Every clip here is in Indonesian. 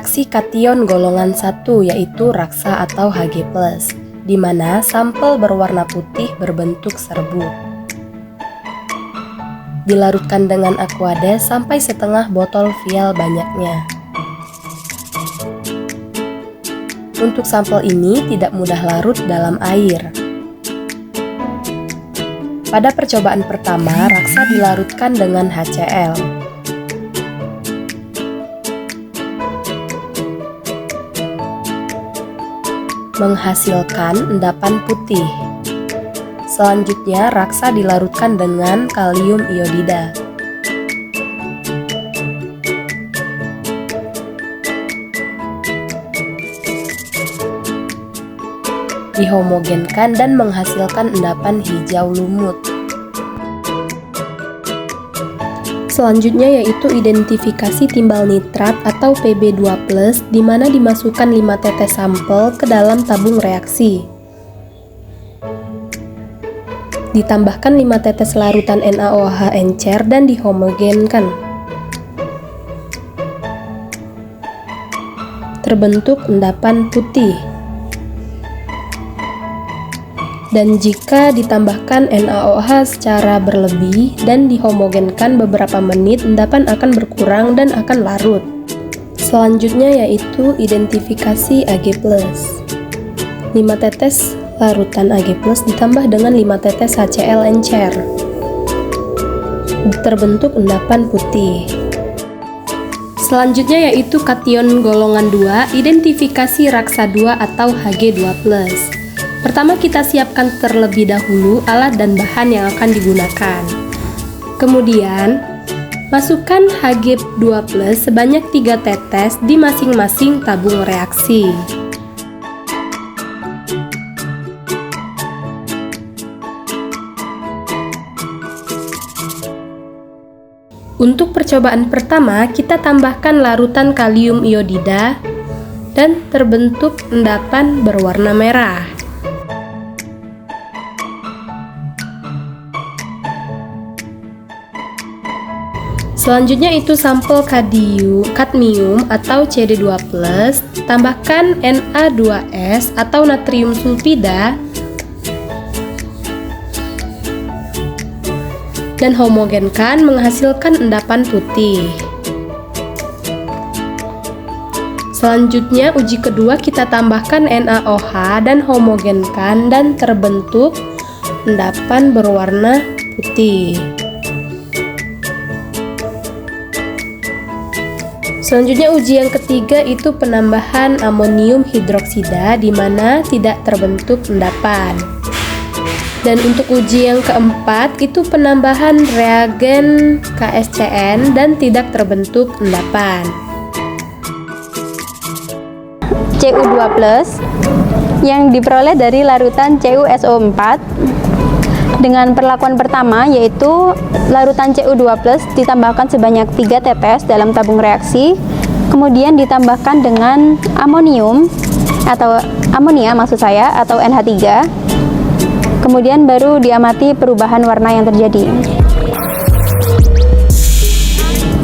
reaksi kation golongan 1 yaitu raksa atau Hg+, di mana sampel berwarna putih berbentuk serbuk. Dilarutkan dengan Aquades sampai setengah botol vial banyaknya. Untuk sampel ini tidak mudah larut dalam air. Pada percobaan pertama, raksa dilarutkan dengan HCl. Menghasilkan endapan putih. Selanjutnya, raksa dilarutkan dengan kalium iodida. Dihomogenkan dan menghasilkan endapan hijau lumut. Selanjutnya yaitu identifikasi timbal nitrat atau Pb2+, di mana dimasukkan 5 tetes sampel ke dalam tabung reaksi. Ditambahkan 5 tetes larutan NaOH encer dan dihomogenkan. Terbentuk endapan putih. Dan jika ditambahkan NaOH secara berlebih dan dihomogenkan beberapa menit, endapan akan berkurang dan akan larut. Selanjutnya yaitu identifikasi Ag+. 5 tetes larutan Ag+ ditambah dengan 5 tetes HCl encer. Terbentuk endapan putih. Selanjutnya yaitu kation golongan 2, identifikasi raksa 2 atau Hg2+. Pertama kita siapkan terlebih dahulu alat dan bahan yang akan digunakan. Kemudian, masukkan Hg2+ sebanyak 3 tetes di masing-masing tabung reaksi. Untuk percobaan pertama, kita tambahkan larutan kalium iodida dan terbentuk endapan berwarna merah. Selanjutnya itu sampel kadmium atau Cd2+, tambahkan Na2S atau natrium sulfida dan homogenkan menghasilkan endapan putih. Selanjutnya uji kedua kita tambahkan NaOH dan homogenkan dan terbentuk endapan berwarna putih. Selanjutnya uji yang ketiga itu penambahan amonium hidroksida di mana tidak terbentuk endapan. Dan untuk uji yang keempat itu penambahan reagen KSCN dan tidak terbentuk endapan. Cu2+ yang diperoleh dari larutan CuSO4 dengan perlakuan pertama yaitu larutan Cu2+ ditambahkan sebanyak 3 tetes dalam tabung reaksi, kemudian ditambahkan dengan amonium atau amonia atau NH3, kemudian baru diamati perubahan warna yang terjadi.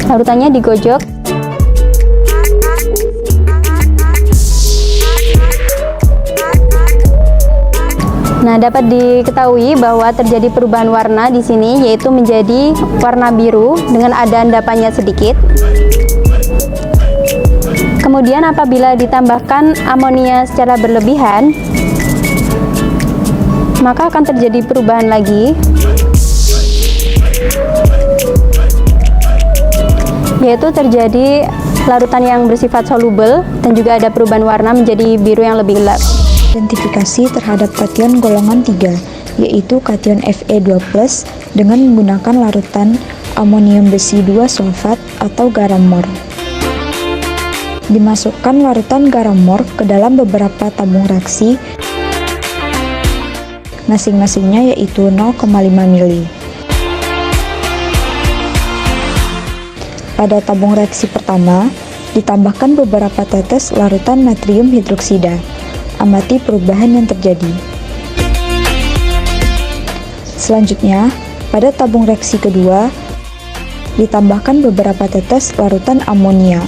Larutannya digojok. Nah, dapat diketahui bahwa terjadi perubahan warna di sini yaitu menjadi warna biru dengan ada endapannya sedikit. Kemudian apabila ditambahkan amonia secara berlebihan, maka akan terjadi perubahan lagi, yaitu terjadi larutan yang bersifat soluble dan juga ada perubahan warna menjadi biru yang lebih gelap. Identifikasi terhadap kation golongan 3, yaitu kation Fe2+ dengan menggunakan larutan amonium besi 2 sulfat atau garam mor. Dimasukkan larutan garam mor ke dalam beberapa tabung reaksi, masing-masingnya yaitu 0,5 ml. Pada tabung reaksi pertama, ditambahkan beberapa tetes larutan natrium hidroksida. Amati perubahan yang terjadi. Selanjutnya, pada tabung reaksi kedua, ditambahkan beberapa tetes larutan amonia.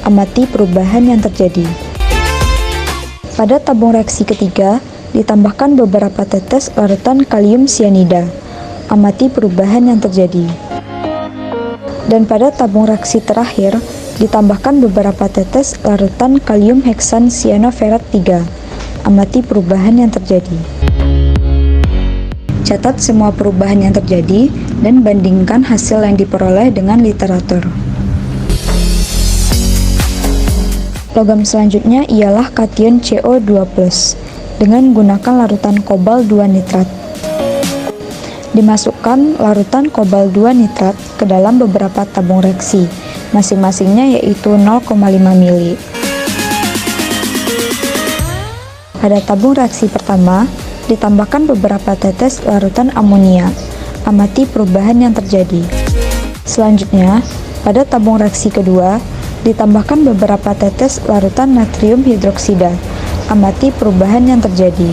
Amati perubahan yang terjadi. Pada tabung reaksi ketiga, ditambahkan beberapa tetes larutan kalium sianida. Amati perubahan yang terjadi. Dan pada tabung reaksi terakhir, ditambahkan beberapa tetes larutan kalium heksan sianoferat 3. Amati perubahan yang terjadi. Catat semua perubahan yang terjadi dan bandingkan hasil yang diperoleh dengan literatur. Logam selanjutnya ialah kation CO2+ dengan menggunakan larutan kobal 2 nitrat. Dimasukkan larutan kobal 2 nitrat ke dalam beberapa tabung reaksi, masing-masingnya yaitu 0,5 mili. Pada tabung reaksi pertama, ditambahkan beberapa tetes larutan amonia. Amati perubahan yang terjadi. Selanjutnya, pada tabung reaksi kedua, ditambahkan beberapa tetes larutan natrium hidroksida. Amati perubahan yang terjadi.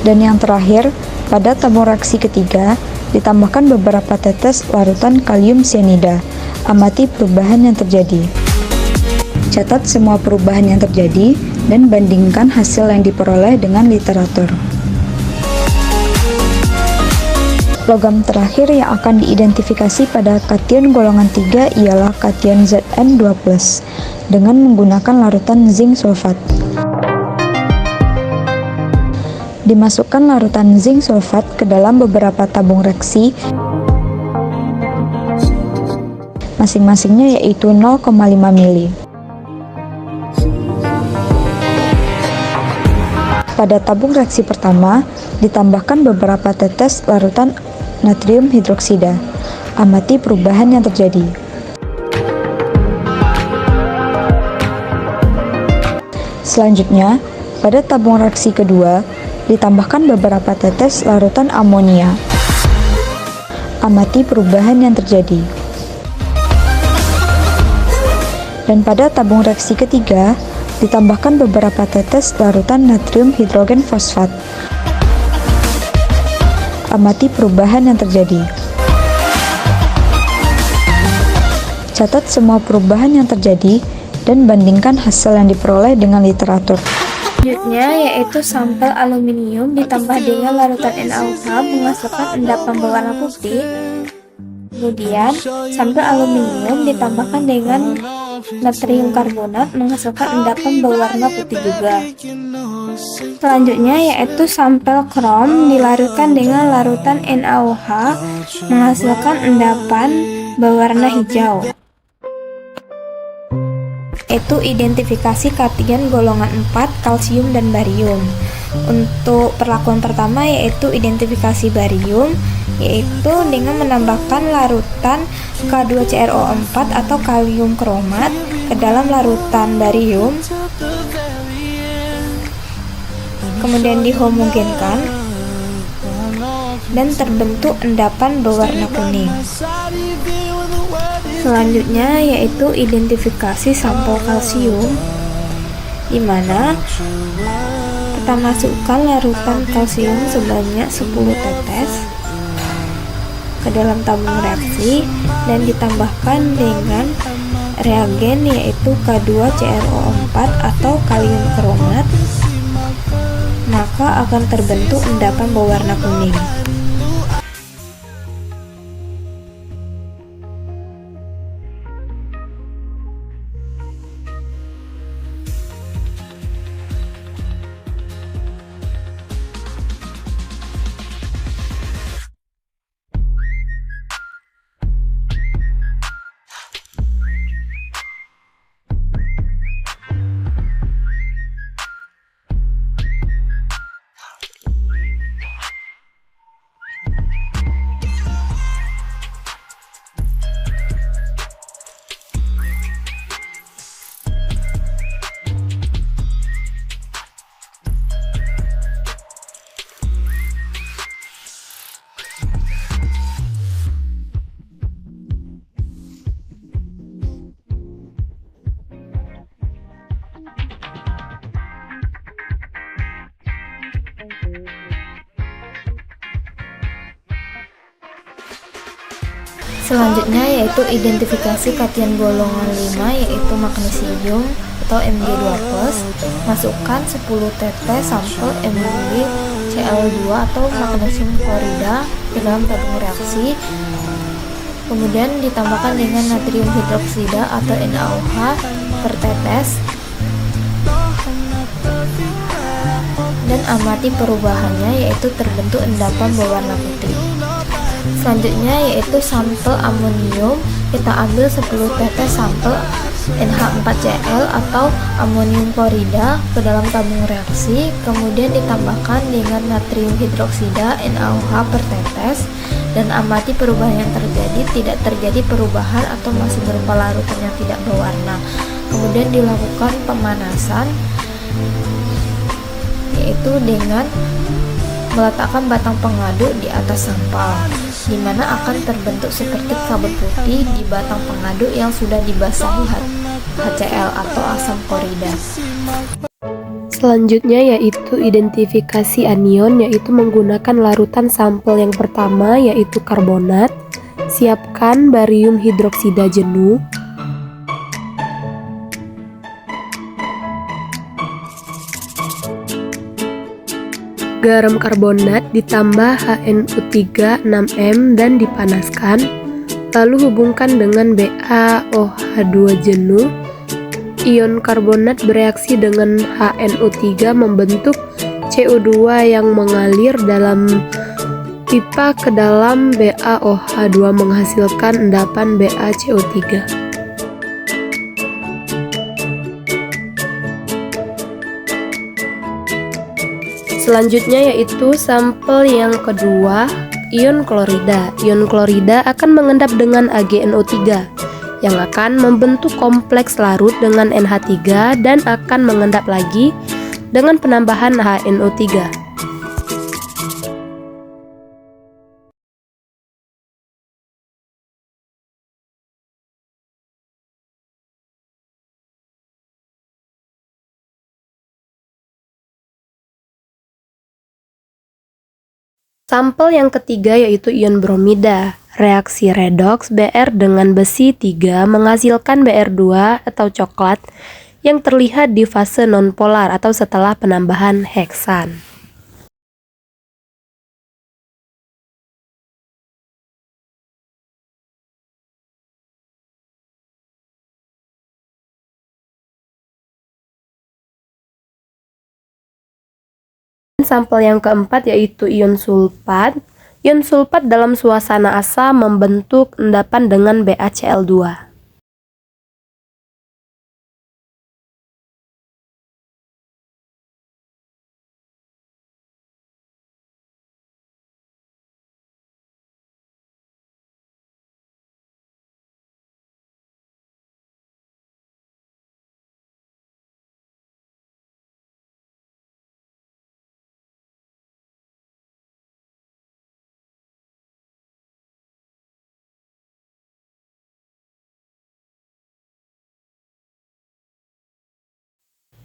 Dan yang terakhir, pada tabung reaksi ketiga, ditambahkan beberapa tetes larutan kalium sianida. Amati perubahan yang terjadi. Catat semua perubahan yang terjadi dan bandingkan hasil yang diperoleh dengan literatur. Logam terakhir yang akan diidentifikasi pada kation golongan 3 ialah kation Zn2+ dengan menggunakan larutan zinc sulfat. Dimasukkan larutan zinc sulfat ke dalam beberapa tabung reaksi, masing-masingnya yaitu 0,5 mili. Pada tabung reaksi pertama, ditambahkan beberapa tetes larutan natrium hidroksida. Amati perubahan yang terjadi. Selanjutnya, pada tabung reaksi kedua, ditambahkan beberapa tetes larutan amonia. Amati perubahan yang terjadi. Dan pada tabung reaksi ketiga, ditambahkan beberapa tetes larutan natrium hidrogen fosfat. Amati perubahan yang terjadi. Catat semua perubahan yang terjadi dan bandingkan hasil yang diperoleh dengan literatur. Selanjutnya yaitu sampel aluminium ditambah dengan larutan NaOH menghasilkan endapan berwarna putih. Kemudian sampel aluminium ditambahkan dengan natrium karbonat menghasilkan endapan berwarna putih juga. Selanjutnya yaitu sampel krom dilarutkan dengan larutan NaOH menghasilkan endapan berwarna hijau. Itu identifikasi kation golongan 4 kalsium dan barium. Untuk perlakuan pertama yaitu identifikasi barium, yaitu dengan menambahkan larutan K2CrO4 atau kalium kromat ke dalam larutan barium, kemudian dihomogenkan dan terbentuk endapan berwarna kuning. Selanjutnya yaitu identifikasi sampel kalsium, di mana kita masukkan larutan kalsium sebanyak 10 tetes ke dalam tabung reaksi dan ditambahkan dengan reagen yaitu K2CrO4 atau kalium kromat, maka akan terbentuk endapan berwarna kuning. Selanjutnya yaitu identifikasi kation golongan 5 yaitu magnesium atau Mg2+. Masukkan 10 tetes sampel MgCl2 atau magnesium klorida ke dalam tabung reaksi. Kemudian ditambahkan dengan natrium hidroksida atau NaOH per tetes dan amati perubahannya, yaitu terbentuk endapan berwarna putih. Selanjutnya yaitu sampel amonium. Kita ambil 10 tetes sampel NH4Cl atau amonium klorida ke dalam tabung reaksi, kemudian ditambahkan dengan natrium hidroksida NaOH per tetes dan amati perubahan yang terjadi. Tidak terjadi perubahan atau masih berupa larutan yang tidak berwarna. Kemudian dilakukan pemanasan, yaitu dengan meletakkan batang pengaduk di atas sampel, di mana akan terbentuk seperti kabut putih di batang pengaduk yang sudah dibasahi HCl atau asam klorida. Selanjutnya yaitu identifikasi anion, yaitu menggunakan larutan sampel yang pertama yaitu karbonat. Siapkan barium hidroksida jenuh, garam karbonat ditambah HNO3 6M dan dipanaskan. Lalu hubungkan dengan BaOH2 jenuh. Ion karbonat bereaksi dengan HNO3 membentuk CO2 yang mengalir dalam pipa ke dalam BaOH2 menghasilkan endapan BaCO3. Selanjutnya yaitu sampel yang kedua, ion klorida. Ion klorida akan mengendap dengan AgNO3 yang akan membentuk kompleks larut dengan NH3 dan akan mengendap lagi dengan penambahan HNO3. Sampel yang ketiga yaitu ion bromida. Reaksi redoks Br dengan besi 3 menghasilkan Br2 atau coklat yang terlihat di fase nonpolar atau setelah penambahan heksan. Sampel yang keempat yaitu ion sulfat. Ion sulfat dalam suasana asam membentuk endapan dengan BaCl2.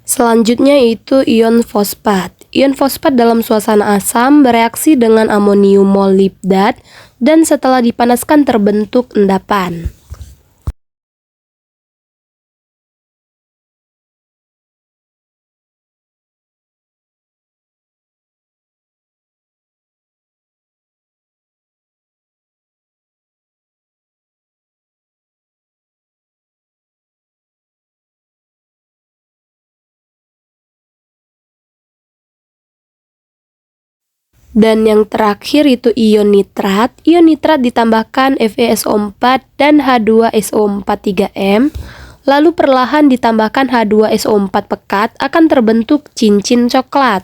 Selanjutnya yaitu ion fosfat. Ion fosfat dalam suasana asam bereaksi dengan amonium molibdat dan setelah dipanaskan terbentuk endapan. Dan yang terakhir itu ion nitrat. Ion nitrat ditambahkan FeSO4 dan H2SO4 3M, lalu perlahan ditambahkan H2SO4 pekat akan terbentuk cincin coklat.